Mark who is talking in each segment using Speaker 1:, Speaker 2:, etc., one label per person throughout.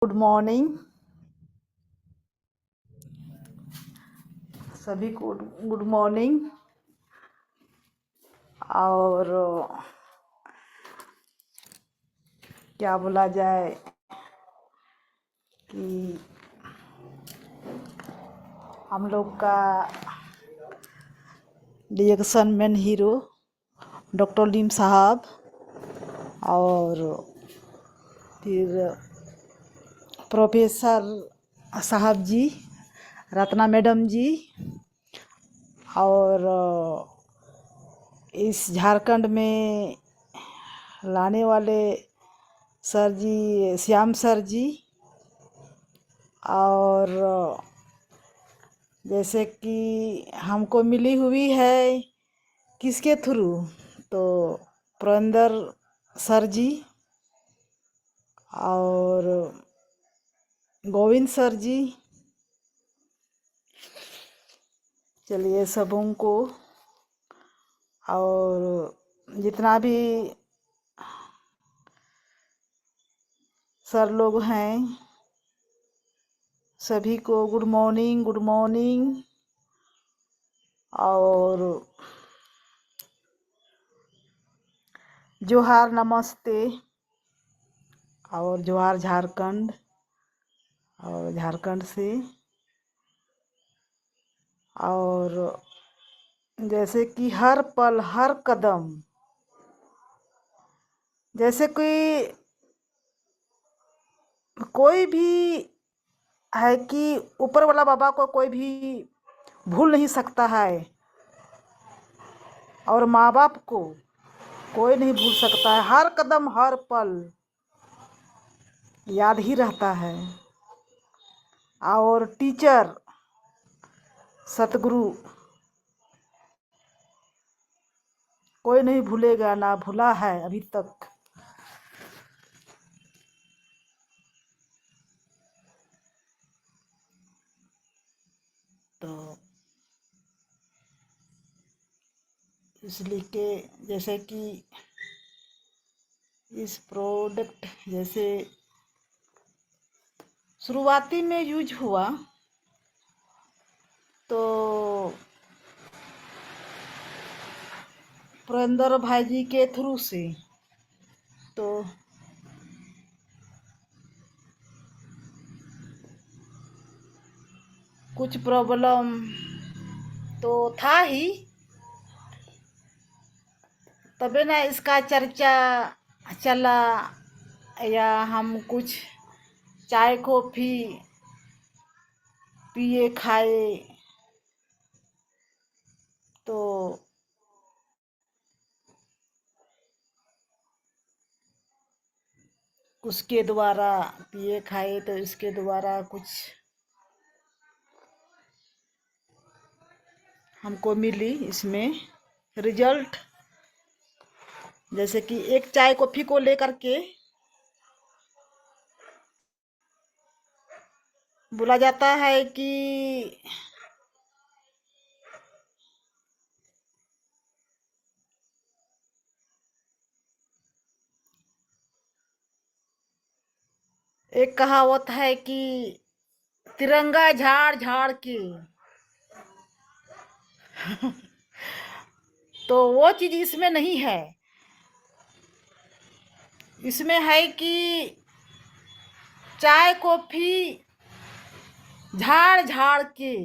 Speaker 1: Good morning सभी को। Good morning. और क्या बोला जाए कि हम लोग का रिएक्शन मैन हीरो डॉक्टर लीम साहब और फिर प्रोफेसर साहब जी, रत्ना मैडम जी, और इस झारखंड में लाने वाले सर जी श्याम सर जी, और जैसे कि हमको मिली हुई है किसके थ्रू, तो पुरंदर सर जी और गोविंद सर जी। चलिए सबों को, और जितना भी सर लोग हैं सभी को गुड मॉर्निंग, गुड मॉर्निंग। और जोहार, नमस्ते, और जोहार झारखंड, और झारखंड से। और जैसे कि हर पल हर कदम, जैसे कोई भी है कि ऊपर वाला बाबा को कोई भी भूल नहीं सकता है, और माँ बाप को कोई नहीं भूल सकता है। हर कदम हर पल याद ही रहता है। और टीचर सतगुरु कोई नहीं भूलेगा, ना भूला है अभी तक। तो इसलिए के जैसे कि इस प्रोडक्ट जैसे शुरुआती में यूज हुआ तो पुरंदर भाई जी के थ्रू से, तो कुछ प्रॉब्लम तो था ही, तबे ना इसका चर्चा चला, या हम कुछ चाय कॉफ़ी पिए खाए तो उसके द्वारा पिए खाए तो इसके द्वारा कुछ हमको मिली इसमें रिजल्ट। जैसे कि एक चाय कॉफ़ी को लेकर के बोला जाता है कि एक कहावत है कि तिरंगा झाड़ झाड़ के तो वो चीज इसमें नहीं है। इसमें है कि चाय कॉफ़ी झाड़ झाड़ के,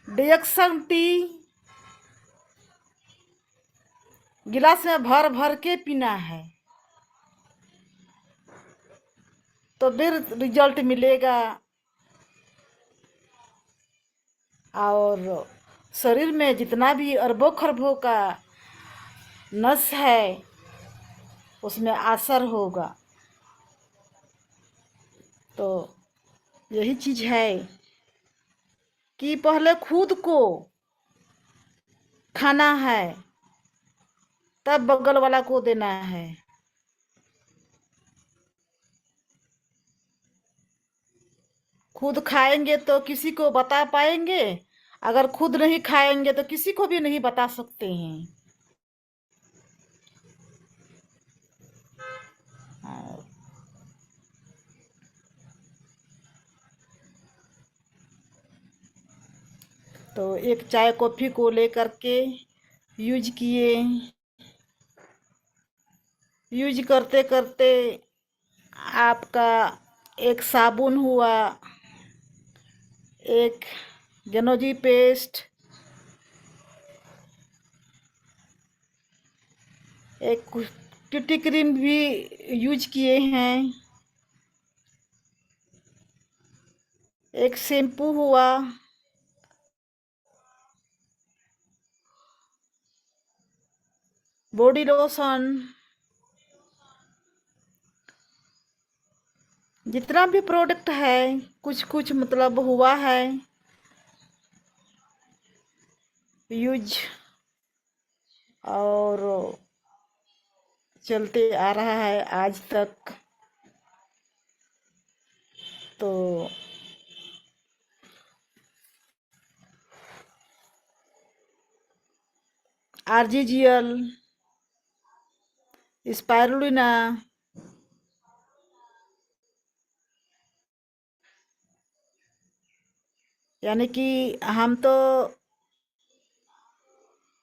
Speaker 1: डिएक्शन टी गिलास में भर भर के पीना है, तो फिर रिजल्ट मिलेगा। और शरीर में जितना भी अरबों खरबों का नस है उसमें असर होगा। तो यही चीज है कि पहले खुद को खाना है, तब बगल वाला को देना है। खुद खाएंगे तो किसी को बता पाएंगे, अगर खुद नहीं खाएंगे तो किसी को भी नहीं बता सकते हैं। तो एक चाय कॉफ़ी को लेकर के यूज किए। यूज करते करते आपका एक साबुन हुआ, एक गेनोजी पेस्ट, एक ट्यूटी क्रीम भी यूज किए हैं, एक शैम्पू हुआ, बॉडी लोशन, जितना भी प्रोडक्ट है कुछ कुछ मतलब हुआ है यूज, और चलते आ रहा है आज तक। तो आरजीजीएल, स्पायरुलिना, यानी कि हम तो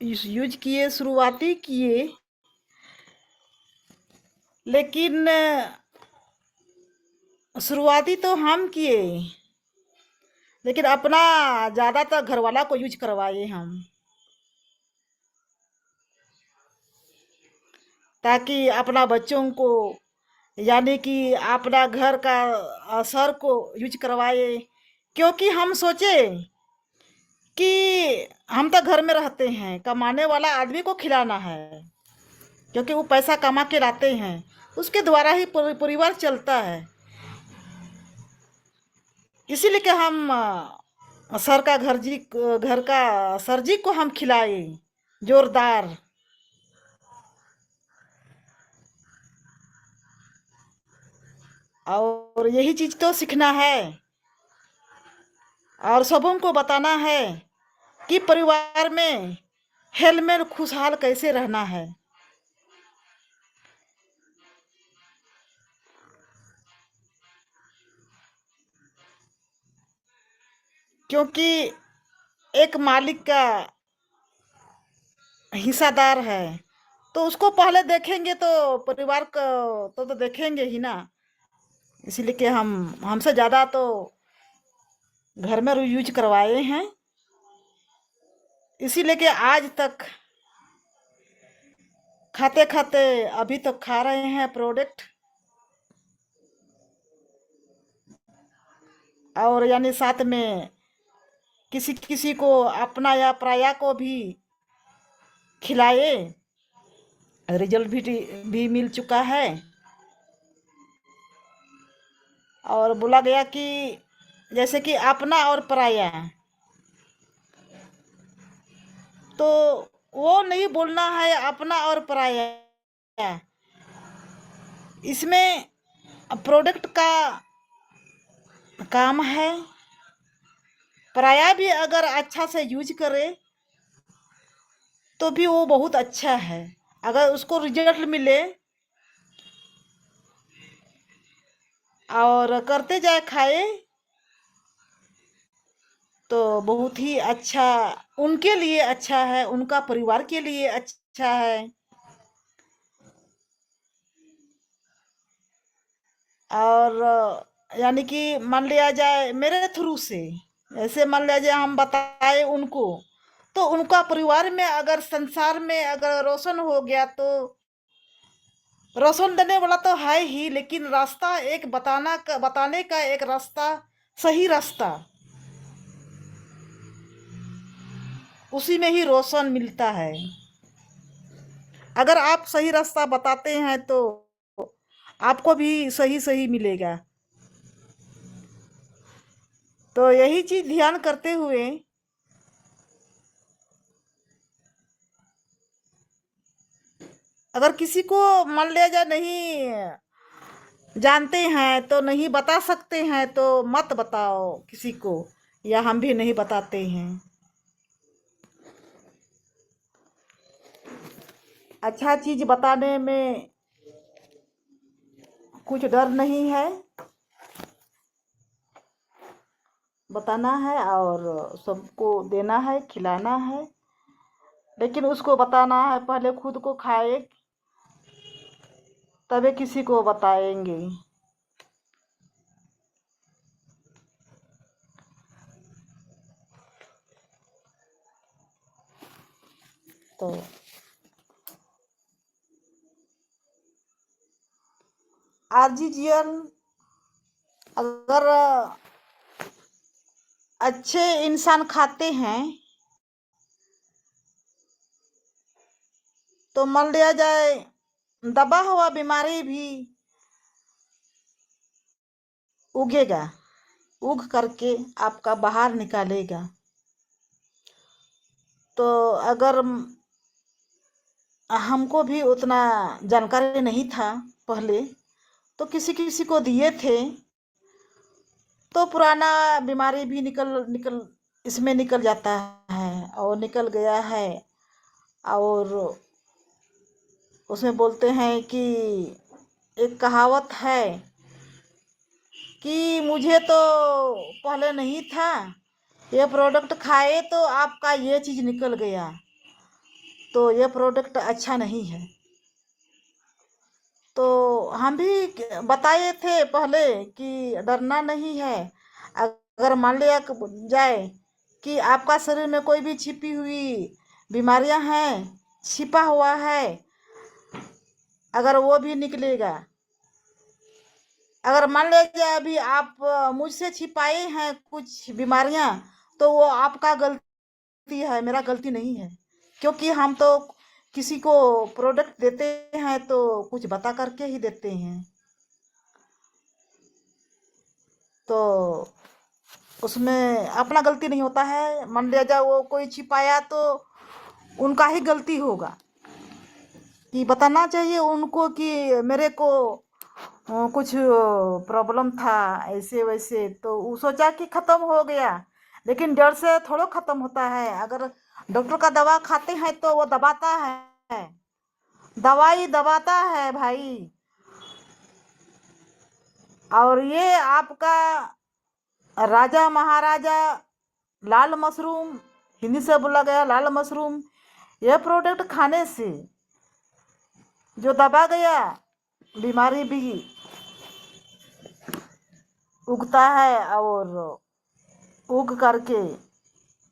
Speaker 1: यूज किए, शुरुआती किए, लेकिन शुरुआती तो हम किए, लेकिन अपना ज़्यादातर घरवाला को यूज करवाए हम, ताकि अपना बच्चों को, यानी कि अपना घर का सर को यूज करवाए। क्योंकि हम सोचे कि हम तो घर में रहते हैं, कमाने वाला आदमी को खिलाना है, क्योंकि वो पैसा कमा के लाते हैं, उसके द्वारा ही परिवार चलता है। इसीलिए कि हम सर का घर का सरजी को हम खिलाए जोरदार। और यही चीज तो सीखना है और सबों को बताना है कि परिवार में हेल में खुशहाल कैसे रहना है। क्योंकि एक मालिक का हिस्सादार है, तो उसको पहले देखेंगे तो परिवार को तो देखेंगे ही ना। इसीलिए कि हम हमसे ज़्यादा तो घर में यूज करवाए हैं, इसीलिए कि आज तक खाते खाते अभी तक खा रहे हैं प्रोडक्ट। और यानी साथ में किसी किसी को अपना या पराया को भी खिलाए, रिजल्ट भी मिल चुका है। और बोला गया कि जैसे कि अपना और पराया, तो वो नहीं बोलना है अपना और पराया। इसमें प्रोडक्ट का काम है। पराया भी अगर अच्छा से यूज करे तो भी वो बहुत अच्छा है, अगर उसको रिजल्ट मिले और करते जाए खाए तो बहुत ही अच्छा, उनके लिए अच्छा है, उनका परिवार के लिए अच्छा है। और यानी कि मान लिया जाए मेरे थ्रू से, ऐसे मान लिया जाए हम बताए उनको, तो उनका परिवार में अगर संसार में अगर रोशन हो गया तो रोशन देने वाला तो है ही, लेकिन रास्ता एक बताने का एक रास्ता, सही रास्ता, उसी में ही रोशन मिलता है। अगर आप सही रास्ता बताते हैं तो आपको भी सही सही मिलेगा। तो यही चीज ध्यान करते हुए अगर किसी को मान लिया जाए नहीं जानते हैं तो नहीं बता सकते हैं तो मत बताओ किसी को, या हम भी नहीं बताते हैं। अच्छा चीज बताने में कुछ डर नहीं है। बताना है और सबको देना है, खिलाना है। लेकिन उसको बताना है पहले खुद को खाए, तभी किसी को बताएंगे। तो आर्जिजियल अगर अच्छे इंसान खाते हैं तो मान लिया जाए दबा हुआ बीमारी भी उगेगा, उग करके आपका बाहर निकालेगा। तो अगर हमको भी उतना जानकारी नहीं था पहले, तो किसी किसी को दिए थे, तो पुराना बीमारी भी निकल निकल इसमें निकल जाता है और निकल गया है। और उसमें बोलते हैं कि एक कहावत है कि मुझे तो पहले नहीं था, ये प्रोडक्ट खाए तो आपका ये चीज़ निकल गया, तो ये प्रोडक्ट अच्छा नहीं है। तो हम भी बताए थे पहले कि डरना नहीं है। अगर मान लिया जाए कि आपका शरीर में कोई भी छिपी हुई बीमारियां हैं, छिपा हुआ है, अगर वो भी निकलेगा। अगर मान लीजिए अभी आप मुझसे छिपाए हैं कुछ बीमारियां, तो वो आपका गलती है, मेरा गलती नहीं है। क्योंकि हम तो किसी को प्रोडक्ट देते हैं तो कुछ बता करके ही देते हैं। तो उसमें अपना गलती नहीं होता है। मान लिया जाए वो कोई छिपाया तो उनका ही गलती होगा, कि बताना चाहिए उनको कि मेरे को कुछ प्रॉब्लम था ऐसे वैसे, तो वो सोचा कि खत्म हो गया। लेकिन डर से थोड़ा खत्म होता है। अगर डॉक्टर का दवा खाते हैं तो वो दबाता है, दवाई दबाता है भाई। और ये आपका राजा महाराजा लाल मशरूम, हिंदी से बोला गया लाल मशरूम, यह प्रोडक्ट खाने से जो दबा गया बीमारी भी उगता है और उग करके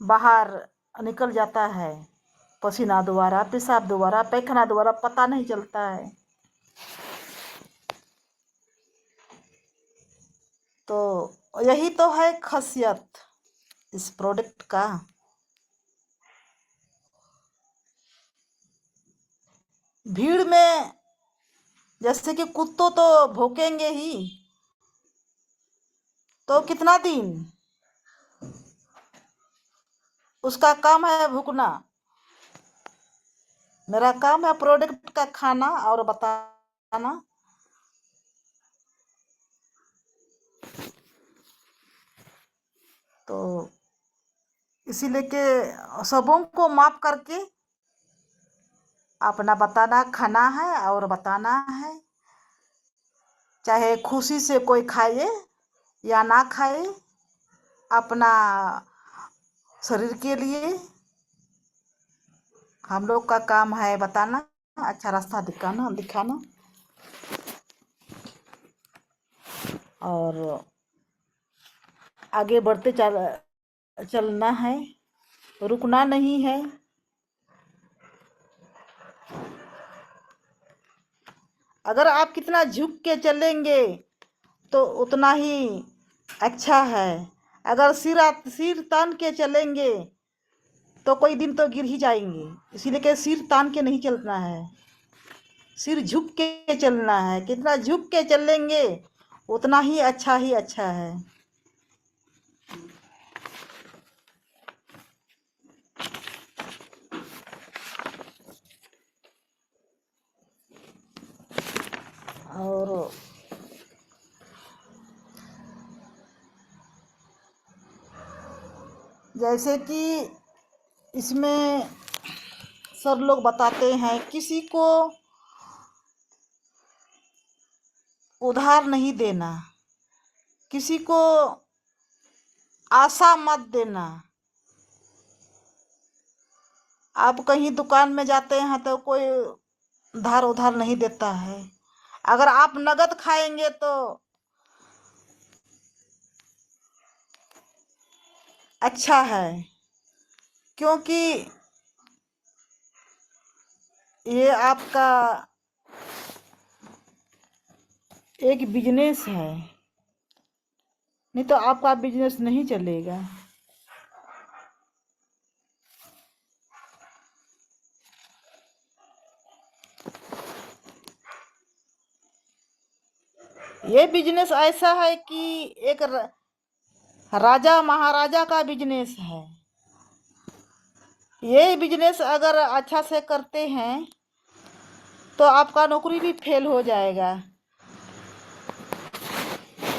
Speaker 1: बाहर निकल जाता है, पसीना द्वारा, पेशाब द्वारा, पैखाना द्वारा, पता नहीं चलता है। तो यही तो है खासियत इस प्रोडक्ट का। भीड़ में जैसे कि कुत्तों तो भौंकेंगे ही, तो कितना दिन उसका काम है भूकना। मेरा काम है प्रोडक्ट का खाना और बताना। तो इसीलिए के सबों को माफ करके अपना बताना, खाना है और बताना है। चाहे खुशी से कोई खाए या ना खाए, अपना शरीर के लिए हम लोग का काम है बताना, अच्छा रास्ता दिखाना दिखाना। और आगे बढ़ते चलना है, रुकना नहीं है। अगर आप कितना झुक के चलेंगे तो उतना ही अच्छा है। अगर सिर तान के चलेंगे तो कोई दिन तो गिर ही जाएंगे। इसीलिए कि सिर तान के नहीं चलना है, सिर झुक के चलना है। कितना झुक के चलेंगे उतना ही अच्छा है। और जैसे कि इसमें सब लोग बताते हैं किसी को उधार नहीं देना, किसी को आशा मत देना। आप कहीं दुकान में जाते हैं तो कोई धार उधार नहीं देता है। अगर आप नगद खाएंगे तो अच्छा है, क्योंकि ये आपका एक बिजनेस है, नहीं तो आपका बिजनेस नहीं चलेगा। ये बिजनेस ऐसा है कि एक राजा महाराजा का बिजनेस है। ये बिजनेस अगर अच्छा से करते हैं तो आपका नौकरी भी फेल हो जाएगा,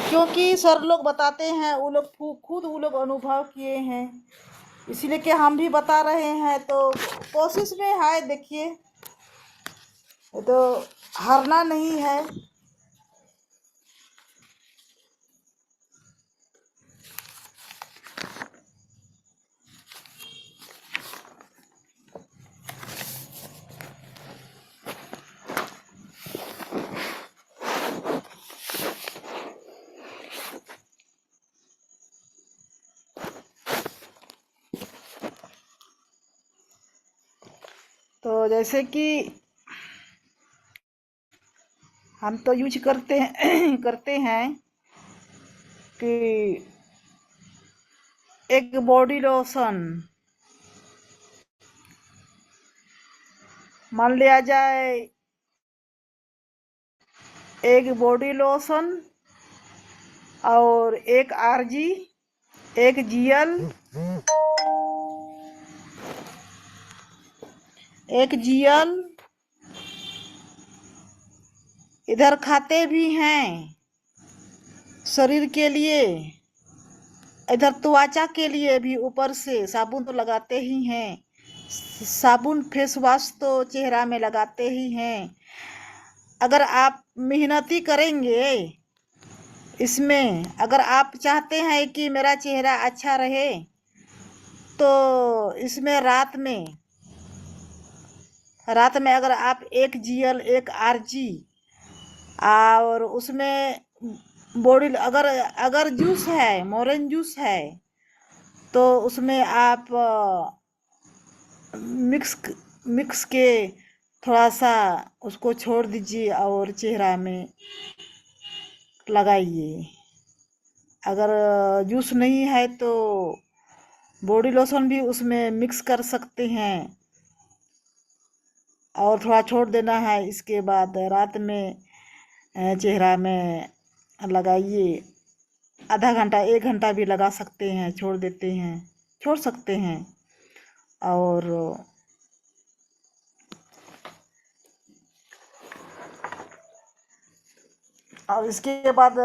Speaker 1: क्योंकि सर लोग बताते हैं, वो लोग खुद वो लोग अनुभव किए हैं, इसीलिए कि हम भी बता रहे हैं। तो कोशिश में है, देखिए, ये तो हारना नहीं है। तो जैसे कि हम तो यूज करते हैं करते हैं कि एक बॉडी लोशन, मान लिया जाए एक बॉडी लोशन और एक आरजी, एक जीएल, एक जीएल इधर खाते भी हैं शरीर के लिए, इधर त्वचा के लिए भी ऊपर से साबुन तो लगाते ही हैं, साबुन फेस वॉश तो चेहरा में लगाते ही हैं। अगर आप मेहनती करेंगे इसमें, अगर आप चाहते हैं कि मेरा चेहरा अच्छा रहे, तो इसमें रात में अगर आप एक जीएल, एक आरजी और उसमें बॉडी, अगर जूस है, मोरन जूस है, तो उसमें आप मिक्स के थोड़ा सा उसको छोड़ दीजिए और चेहरा में लगाइए। अगर जूस नहीं है तो बॉडी लोशन भी उसमें मिक्स कर सकते हैं और थोड़ा छोड़ देना है। इसके बाद रात में चेहरा में लगाइए। आधा घंटा, 1 घंटा भी लगा सकते हैं, छोड़ सकते हैं। और इसके बाद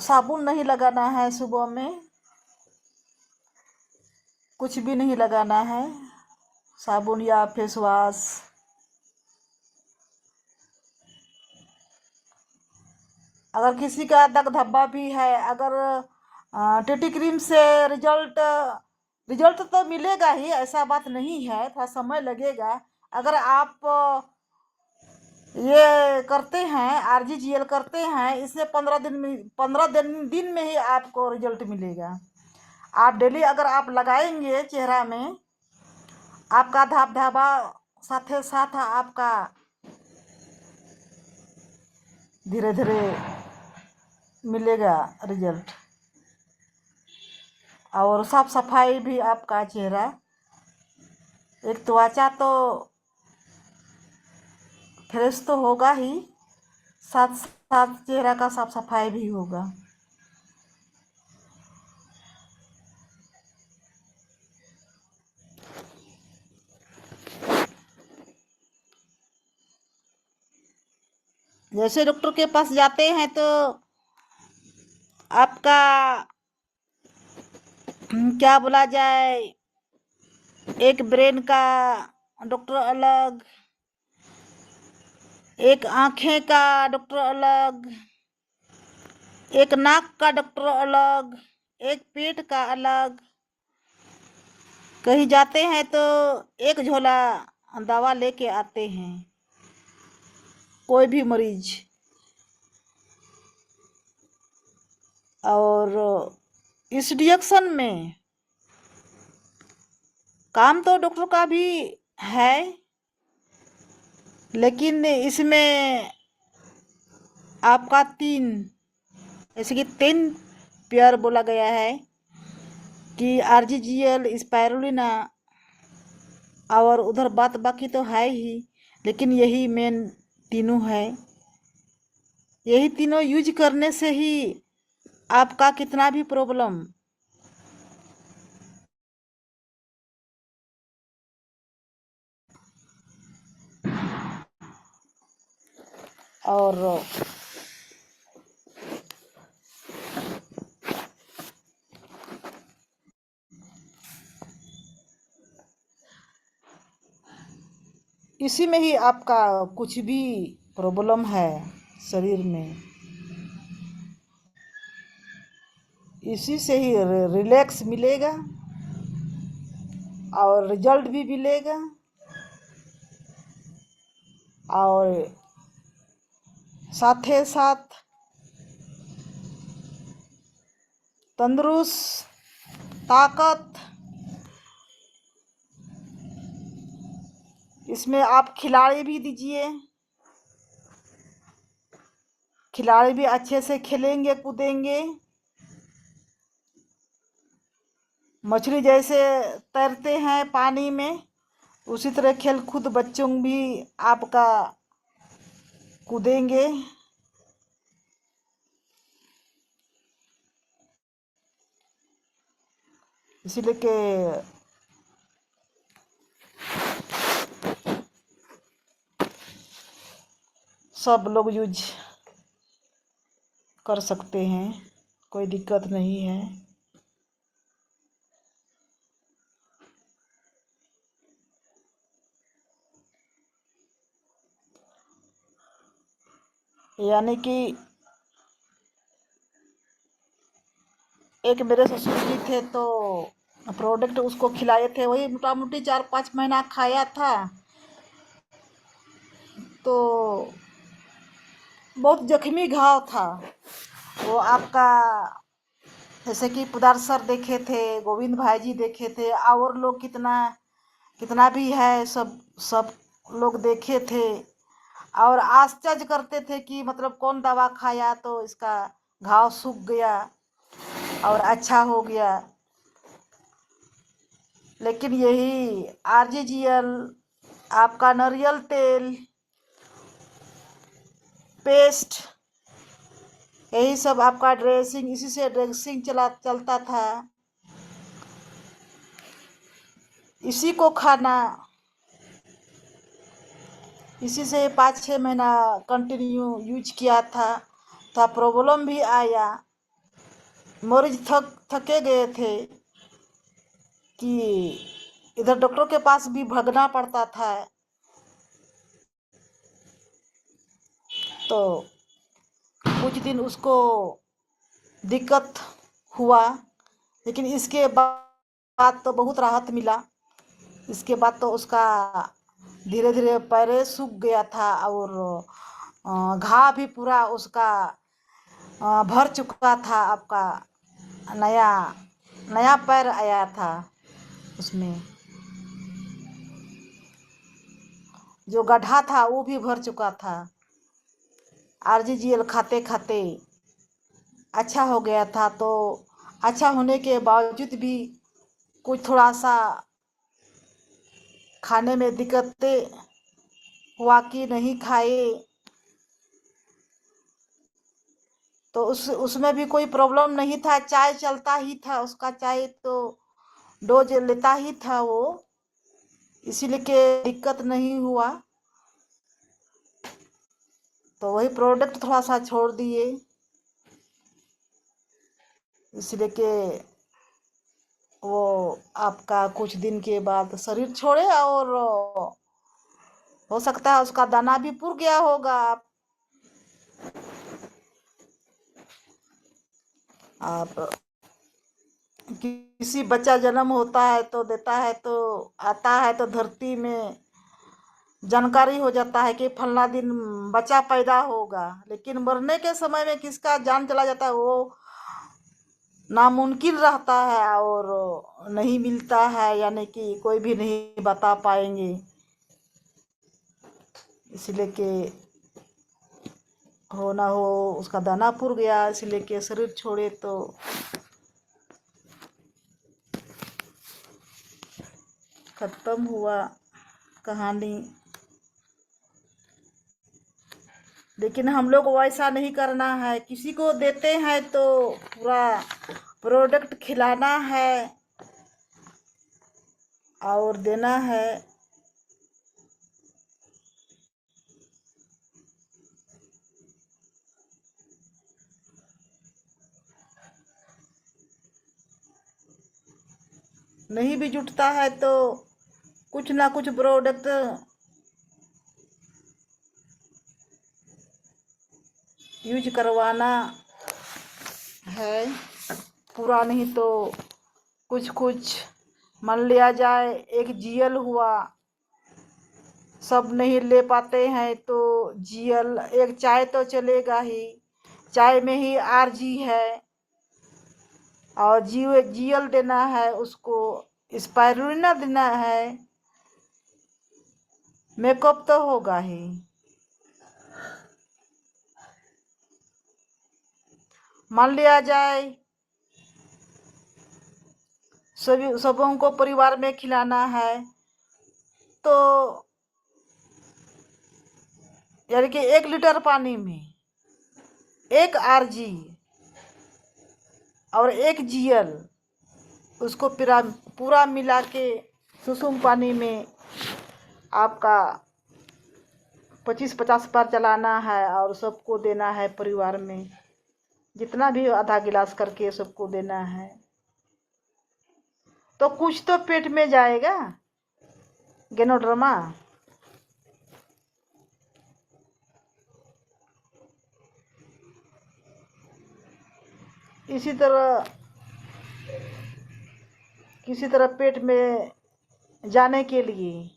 Speaker 1: साबुन नहीं लगाना है, सुबह में कुछ भी नहीं लगाना है, साबुन या फेस वॉश। अगर किसी का दाग धब्बा भी है, अगर टीटी क्रीम से रिजल्ट तो मिलेगा ही, ऐसा बात नहीं है, थोड़ा समय लगेगा। अगर आप ये करते हैं, आरजीजीएल करते हैं, इससे 15 दिन में ही आपको रिजल्ट मिलेगा। आप डेली अगर आप लगाएंगे चेहरा में, आपका धब्बा साथ साथ आपका धीरे धीरे मिलेगा रिजल्ट। और साफ सफाई भी आपका चेहरा, एक त्वचा तो फ्रेश तो होगा ही, साथ साथ चेहरा का साफ सफाई भी होगा। जैसे डॉक्टर के पास जाते हैं तो आपका क्या बोला जाए, एक ब्रेन का डॉक्टर अलग, एक आंखें का डॉक्टर अलग, एक नाक का डॉक्टर अलग, एक पेट का अलग। कहीं जाते हैं तो एक झोला दवा लेके आते हैं, कोई भी मरीज। और इस रिएक्शन में काम तो डॉक्टर का भी है, लेकिन इसमें आपका 3, जैसे कि 3 पेयर बोला गया है कि आरजीजीएल, स्पाइरुलिना, और उधर बात बाकी तो है ही, लेकिन यही मेन तीनों है। यही तीनों यूज करने से ही आपका कितना भी प्रॉब्लम और इसी में ही आपका कुछ भी प्रॉब्लम है शरीर में, इसी से ही रिलैक्स मिलेगा और रिजल्ट भी मिलेगा और साथ ही साथ तंदुरुस्त, ताकत। इसमें आप खिलाड़ी भी दीजिए, खिलाड़ी भी अच्छे से खेलेंगे कूदेंगे, मछली जैसे तैरते हैं पानी में, उसी तरह खेल कूद बच्चों भी आपका कूदेंगे। इसीलिए कि सब लोग यूज कर सकते हैं, कोई दिक्कत नहीं है। यानी कि एक मेरे ससुर जी थे, तो प्रोडक्ट उसको खिलाए थे, वही मोटा मोटी 4-5 महीना खाया था, तो बहुत जख्मी घाव था वो आपका। जैसे कि पुदार सर देखे थे, गोविंद भाई जी देखे थे, और लोग कितना कितना भी है, सब सब लोग देखे थे और आश्चर्य करते थे कि मतलब कौन दवा खाया तो इसका घाव सूख गया और अच्छा हो गया। लेकिन यही आरजीजीएल, आपका नारियल तेल, पेस्ट, यही सब आपका ड्रेसिंग, इसी से ड्रेसिंग चलता था, इसी को खाना, इसी से 5-6 महीना कंटिन्यू यूज किया था। तो प्रॉब्लम भी आया, मरीज थके गए थे कि इधर डॉक्टर के पास भी भागना पड़ता था। तो कुछ दिन उसको दिक्कत हुआ, लेकिन इसके बाद तो बहुत राहत मिला। इसके बाद तो उसका धीरे धीरे पैर सूख गया था और घाव भी पूरा उसका भर चुका था। आपका नया नया पैर आया था, उसमें जो गड्ढा था वो भी भर चुका था। आरजीजीएल खाते खाते अच्छा हो गया था। तो अच्छा होने के बावजूद भी कुछ थोड़ा सा खाने में दिक्कतें हुआ कि नहीं खाए, तो उसमें भी कोई प्रॉब्लम नहीं था, चाय चलता ही था उसका, चाय तो डोज लेता ही था वो, इसीलिए के दिक्कत नहीं हुआ। तो वही प्रोडक्ट थोड़ा सा छोड़ दिए, इसलिए कि वो आपका कुछ दिन के बाद शरीर छोड़े और हो सकता है उसका दाना भी पुर गया होगा। आप किसी बच्चा जन्म होता है तो देता है तो आता है तो धरती में जानकारी हो जाता है कि फलना दिन बच्चा पैदा होगा, लेकिन मरने के समय में किसका जान चला जाता है वो नामुमकिन रहता है और नहीं मिलता है, यानी कि कोई भी नहीं बता पाएंगे। इसलिए कि हो ना हो उसका दाना पुर गया, इसलिए कि शरीर छोड़े तो खत्म हुआ कहानी। लेकिन हम लोग को ऐसा नहीं करना है, किसी को देते हैं तो पूरा प्रोडक्ट खिलाना है और देना है। नहीं भी जुटता है तो कुछ ना कुछ प्रोडक्ट यूज करवाना है, पूरा नहीं तो कुछ कुछ। मान लिया जाए एक जीएल हुआ, सब नहीं ले पाते हैं तो जीएल, एक चाय तो चलेगा ही, चाय में ही आरजी है और जीएल देना है उसको, स्पायरुलिना देना है, मेकअप तो होगा ही। मान लिया जाए सभी सबों को परिवार में खिलाना है तो यानी कि 1 लीटर पानी में 1 आरजी और 1 जीएल उसको पूरा मिला के सुसुम पानी में आपका 25-50 बार चलाना है और सबको देना है, परिवार में जितना भी आधा गिलास करके सबको देना है, तो कुछ तो पेट में जाएगा गेनोड्रमा। इसी तरह किसी तरह पेट में जाने के लिए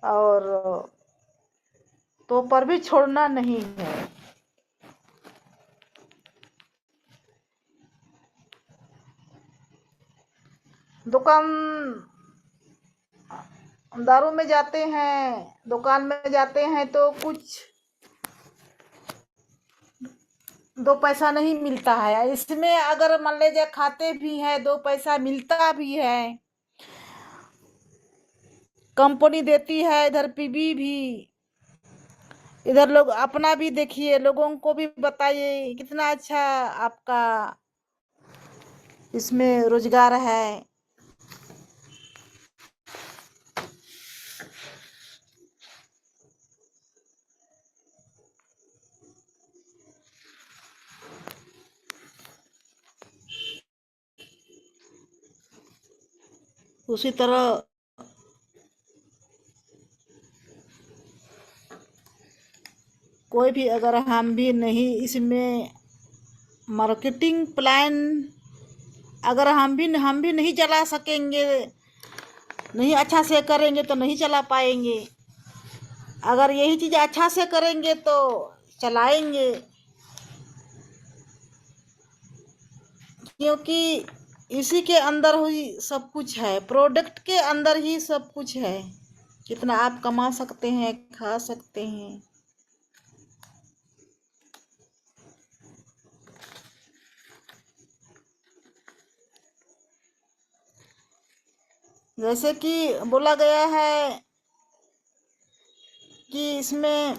Speaker 1: और तो पर भी छोड़ना नहीं है। दुकानदारों में जाते हैं, दुकान में जाते हैं तो कुछ 2 पैसा नहीं मिलता है इसमें, अगर मान लीजिए खाते भी हैं 2 पैसा मिलता भी है, कंपनी देती है, इधर पीबी भी, इधर लोग अपना भी देखिए, लोगों को भी बताइए कितना अच्छा आपका इसमें रोजगार है। उसी तरह कोई भी अगर हम भी नहीं इसमें मार्केटिंग प्लान अगर हम भी नहीं चला सकेंगे, नहीं अच्छा से करेंगे तो नहीं चला पाएंगे। अगर यही चीज़ अच्छा से करेंगे तो चलाएंगे, क्योंकि इसी के अंदर ही सब कुछ है, प्रोडक्ट के अंदर ही सब कुछ है। कितना आप कमा सकते हैं, खा सकते हैं। जैसे कि बोला गया है कि इसमें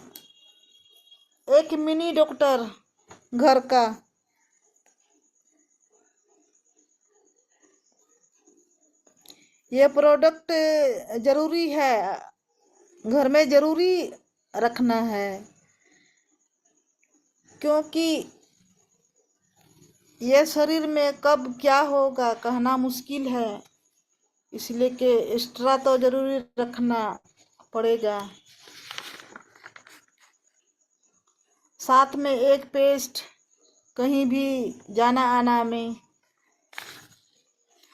Speaker 1: एक मिनी डॉक्टर घर का, ये प्रोडक्ट जरूरी है, घर में जरूरी रखना है, क्योंकि ये शरीर में कब क्या होगा कहना मुश्किल है, इसलिए कि एक्स्ट्रा तो जरूरी रखना पड़ेगा। साथ में एक पेस्ट कहीं भी जाना आना में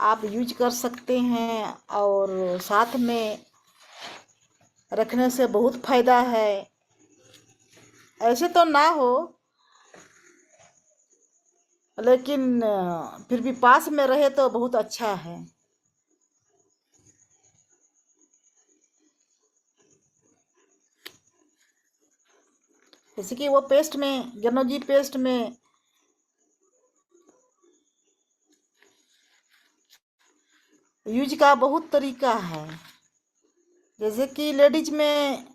Speaker 1: आप यूज कर सकते हैं, और साथ में रखने से बहुत फायदा है। ऐसे तो ना हो, लेकिन फिर भी पास में रहे तो बहुत अच्छा है। जैसे कि वो पेस्ट में, गेनोजी पेस्ट में यूज का बहुत तरीका है। जैसे कि लेडीज में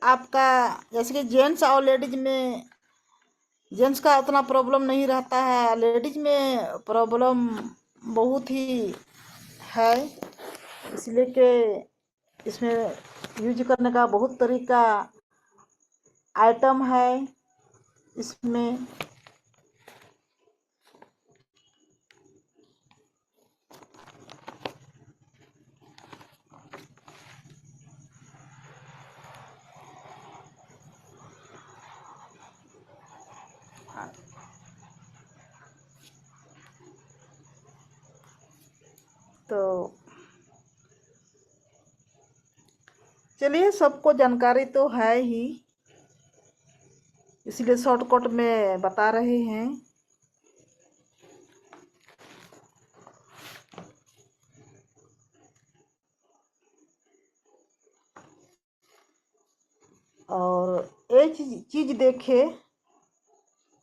Speaker 1: आपका, जैसे कि जेंट्स और लेडीज में, जेंट्स का उतना प्रॉब्लम नहीं रहता है, लेडीज में प्रॉब्लम बहुत ही है। इसलिए कि इसमें यूज करने का बहुत तरीका आइटम है इसमें। तो चलिए, सबको जानकारी तो है ही, इसलिए शॉर्टकट में बता रहे हैं। और एक चीज देखे,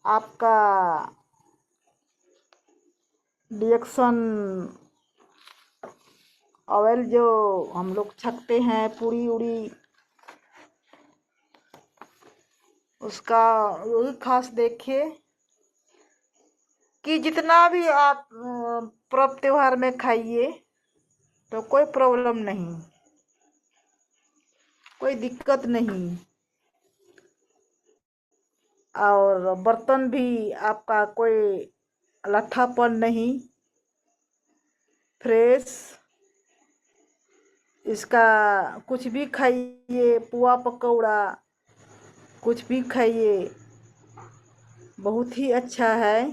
Speaker 1: आपका डिएक्शन ऑयल जो हम लोग छकते हैं पूरी उड़ी, उसका वही खास देखिए कि जितना भी आप पर्व त्योहार में खाइए तो कोई प्रॉब्लम नहीं, कोई दिक्कत नहीं। और बर्तन भी आपका कोई लट्ठापन नहीं, फ्रेश। इसका कुछ भी खाइए, पुआ पकौड़ा कुछ भी खाइए, बहुत ही अच्छा है।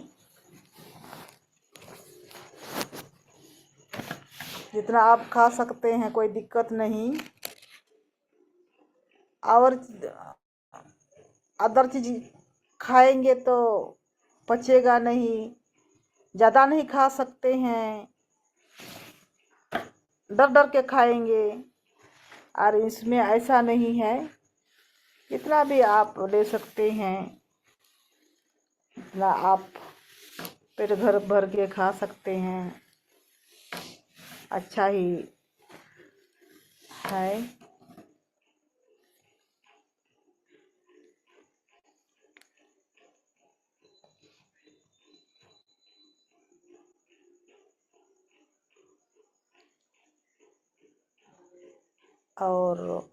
Speaker 1: जितना आप खा सकते हैं, कोई दिक्कत नहीं। और अदर चीज खाएंगे तो पचेगा नहीं, ज़्यादा नहीं खा सकते हैं, डर डर के खाएंगे। और इसमें ऐसा नहीं है, जितना भी आप ले सकते हैं इतना आप पेट भर भर के खा सकते हैं, अच्छा ही है। और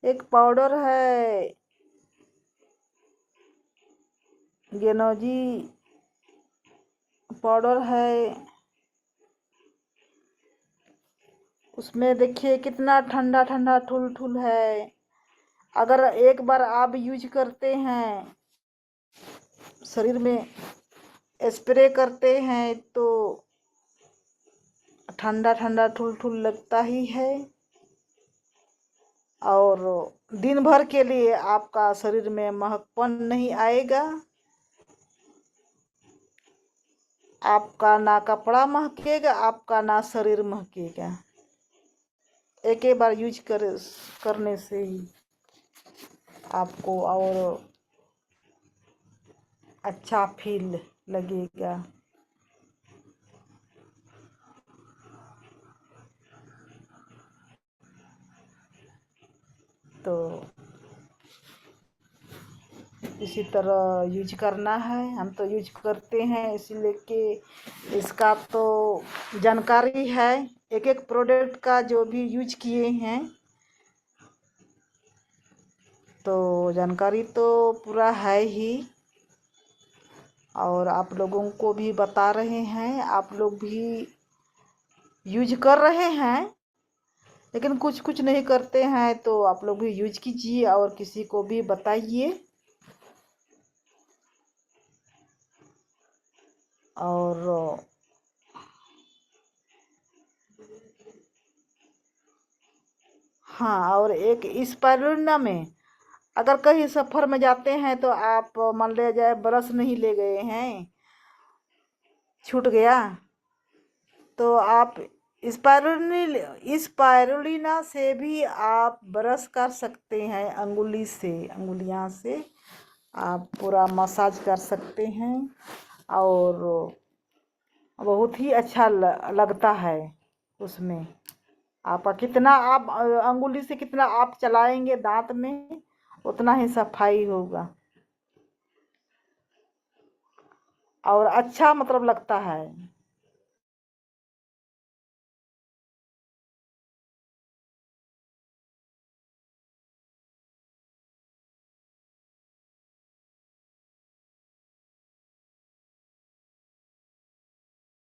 Speaker 1: एक पाउडर है गेनोजी पाउडर है, उसमें देखिए कितना ठंडा ठंडा ठुल ठुल है। अगर एक बार आप यूज करते हैं, शरीर में स्प्रे करते हैं, तो ठंडा ठंडा ठुल ठुल लगता ही है। और दिन भर के लिए आपका शरीर में महकपन नहीं आएगा, आपका ना कपड़ा महकेगा, आपका ना शरीर महकेगा। एक ही बार यूज करने से ही आपको और अच्छा फील लगेगा। तो इसी तरह यूज करना है, हम तो यूज करते हैं, इसीलिए कि इसका तो जानकारी है, एक एक प्रोडक्ट का जो भी यूज किए हैं, तो जानकारी तो पूरा है ही। और आप लोगों को भी बता रहे हैं, आप लोग भी यूज कर रहे हैं, लेकिन कुछ कुछ नहीं करते हैं, तो आप लोग भी यूज कीजिए और किसी को भी बताइए। और हाँ, और एक स्पाइरुलिना में अगर कहीं सफ़र में जाते हैं तो आप मान लिया जाए ब्रश नहीं ले गए हैं, छूट गया, तो आप स्पाइरुलिना से भी आप ब्रश कर सकते हैं। अंगुलियां से आप पूरा मसाज कर सकते हैं और बहुत ही अच्छा लगता है उसमें। आप कितना आप अंगुली से कितना आप चलाएंगे दांत में, उतना ही सफाई होगा और अच्छा मतलब लगता है।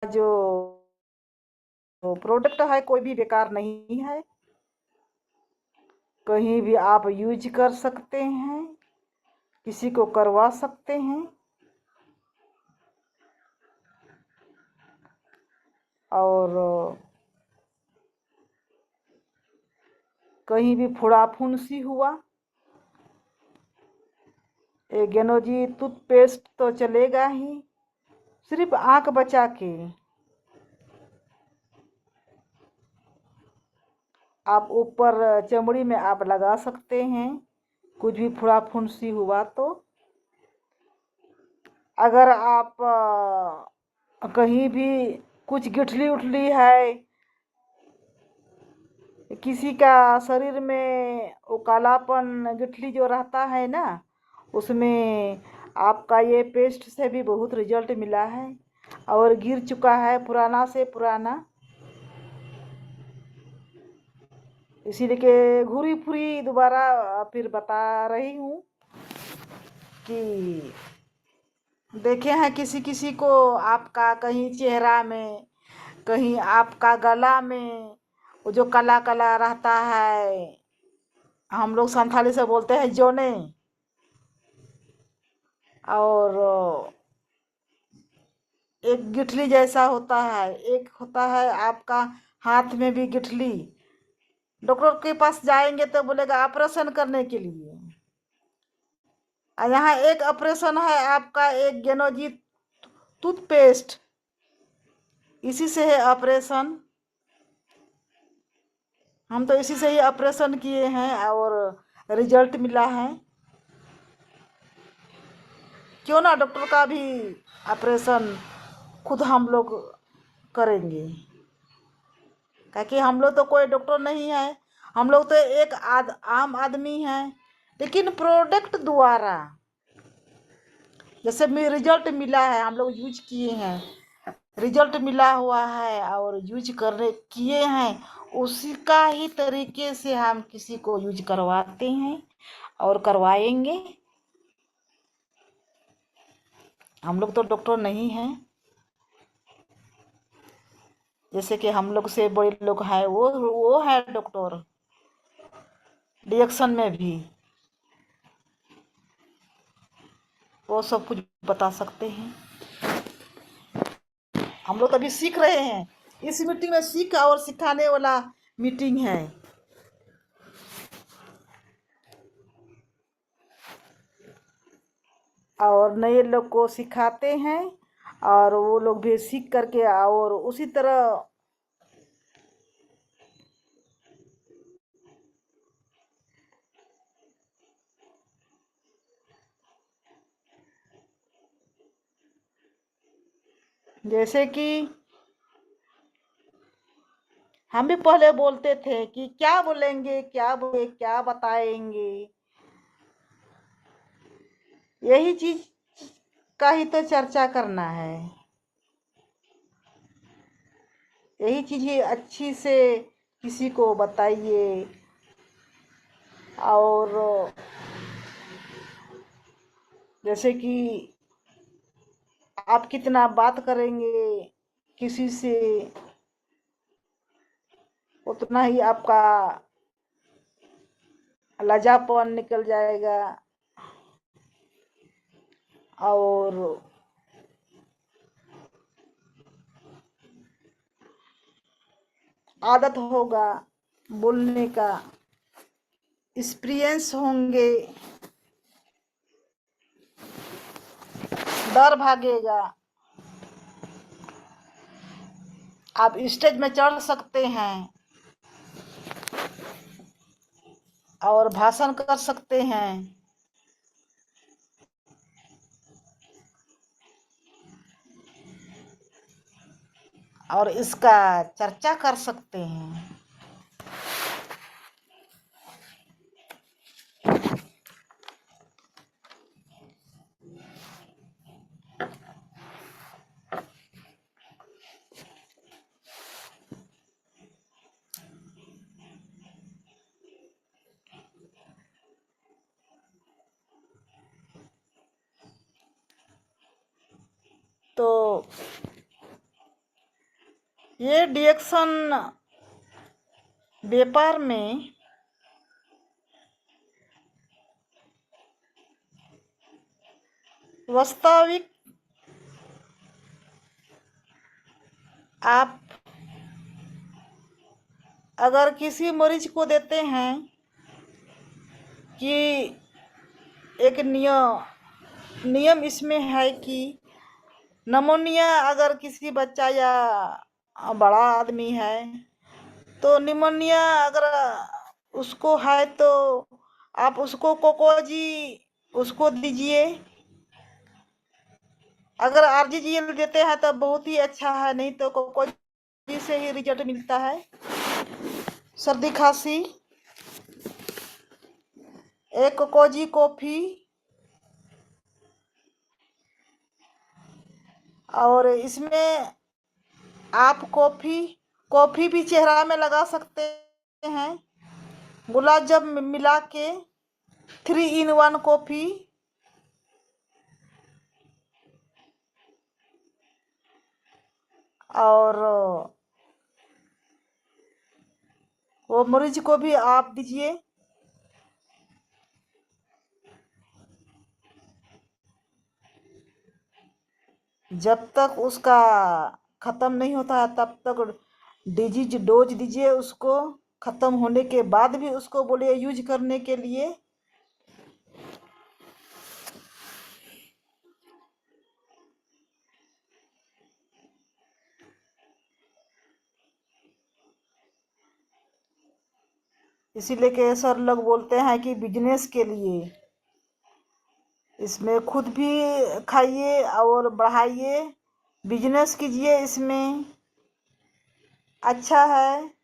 Speaker 1: जो प्रोडक्ट है कोई भी बेकार नहीं है, कहीं भी आप यूज कर सकते हैं, किसी को करवा सकते हैं। और कहीं भी फुड़ा फुंसी हुआ, ये गेनोजी टूथपेस्ट तो चलेगा ही। सिर्फ आंख बचा के आप ऊपर चमड़ी में आप लगा सकते हैं, कुछ भी फुड़ा फुंसी हुआ तो। अगर आप कहीं भी कुछ गिठली उठली है, किसी का शरीर में वो कालापन गिठली जो रहता है ना, उसमें आपका ये पेस्ट से भी बहुत रिजल्ट मिला है और गिर चुका है पुराना से पुराना। इसीलिए के घूरी फुरी दोबारा फिर बता रही हूँ कि देखे हैं किसी किसी को आपका कहीं चेहरा में, कहीं आपका गला में वो जो काला काला रहता है, हम लोग संथाली से बोलते हैं जोने। और एक गिठली जैसा होता है, एक होता है आपका हाथ में भी गिठली। डॉक्टर के पास जाएंगे तो बोलेगा ऑपरेशन करने के लिए, और यहाँ एक ऑपरेशन है आपका, एक गेनोजी टूथपेस्ट, इसी से है ऑपरेशन। हम तो इसी से ही ऑपरेशन किए हैं और रिजल्ट मिला है। क्यों ना डॉक्टर का भी ऑपरेशन खुद हम लोग करेंगे, क्योंकि हम लोग तो कोई डॉक्टर नहीं है, हम लोग तो एक आम आदमी हैं। लेकिन प्रोडक्ट द्वारा जैसे में रिजल्ट मिला है, हम लोग यूज किए हैं, रिजल्ट मिला हुआ है और यूज करने किए हैं, उसी का ही तरीके से हम किसी को यूज करवाते हैं और करवाएंगे। हम लोग तो डॉक्टर नहीं हैं। जैसे कि हम लोग से बड़े लोग हैं, वो है डॉक्टर, रिएक्शन में भी वो सब कुछ बता सकते हैं। हम लोग तो अभी सीख रहे हैं, इस मीटिंग में सीख और सिखाने वाला मीटिंग है। और नए लोग को सिखाते हैं और वो लोग भी सीख करके और उसी तरह जैसे कि हम भी पहले बोलते थे कि क्या बोलेंगे, क्या बोले, क्या बताएंगे, यही चीज का ही तो चर्चा करना है। यही चीज ही अच्छी से किसी को बताइए और जैसे कि आप कितना बात करेंगे किसी से, उतना ही आपका लजापन निकल जाएगा और आदत होगा बोलने का, एक्सपीरियंस होंगे, डर भागेगा। आप स्टेज में चढ़ सकते हैं और भाषण कर सकते हैं और इसका चर्चा कर सकते हैं। तो ये डिएक्शन व्यापार में वास्तविक आप अगर किसी मरीज को देते हैं कि एक नियम इसमें है कि निमोनिया अगर किसी बच्चा या बड़ा आदमी है तो निमोनिया अगर उसको है तो आप उसको कोकोजी उसको दीजिए। अगर आरजीजीएल देते हैं तो बहुत ही अच्छा है, नहीं तो कोकोजी से ही रिजल्ट मिलता है। सर्दी खांसी एक कोकोजी कॉफी और इसमें आप कॉफी भी चेहरा में लगा सकते हैं, गुलाब जब मिला के 3 in 1 कॉफी। और वो मरीज को भी आप दीजिए। जब तक उसका खत्म नहीं होता है तब तक डिजीज डोज दीजिए उसको, खत्म होने के बाद भी उसको बोलिए यूज करने के लिए। इसीलिए कि सर लोग बोलते हैं कि बिजनेस के लिए इसमें खुद भी खाइए और बढ़ाइए, बिजनेस कीजिए, इसमें अच्छा है।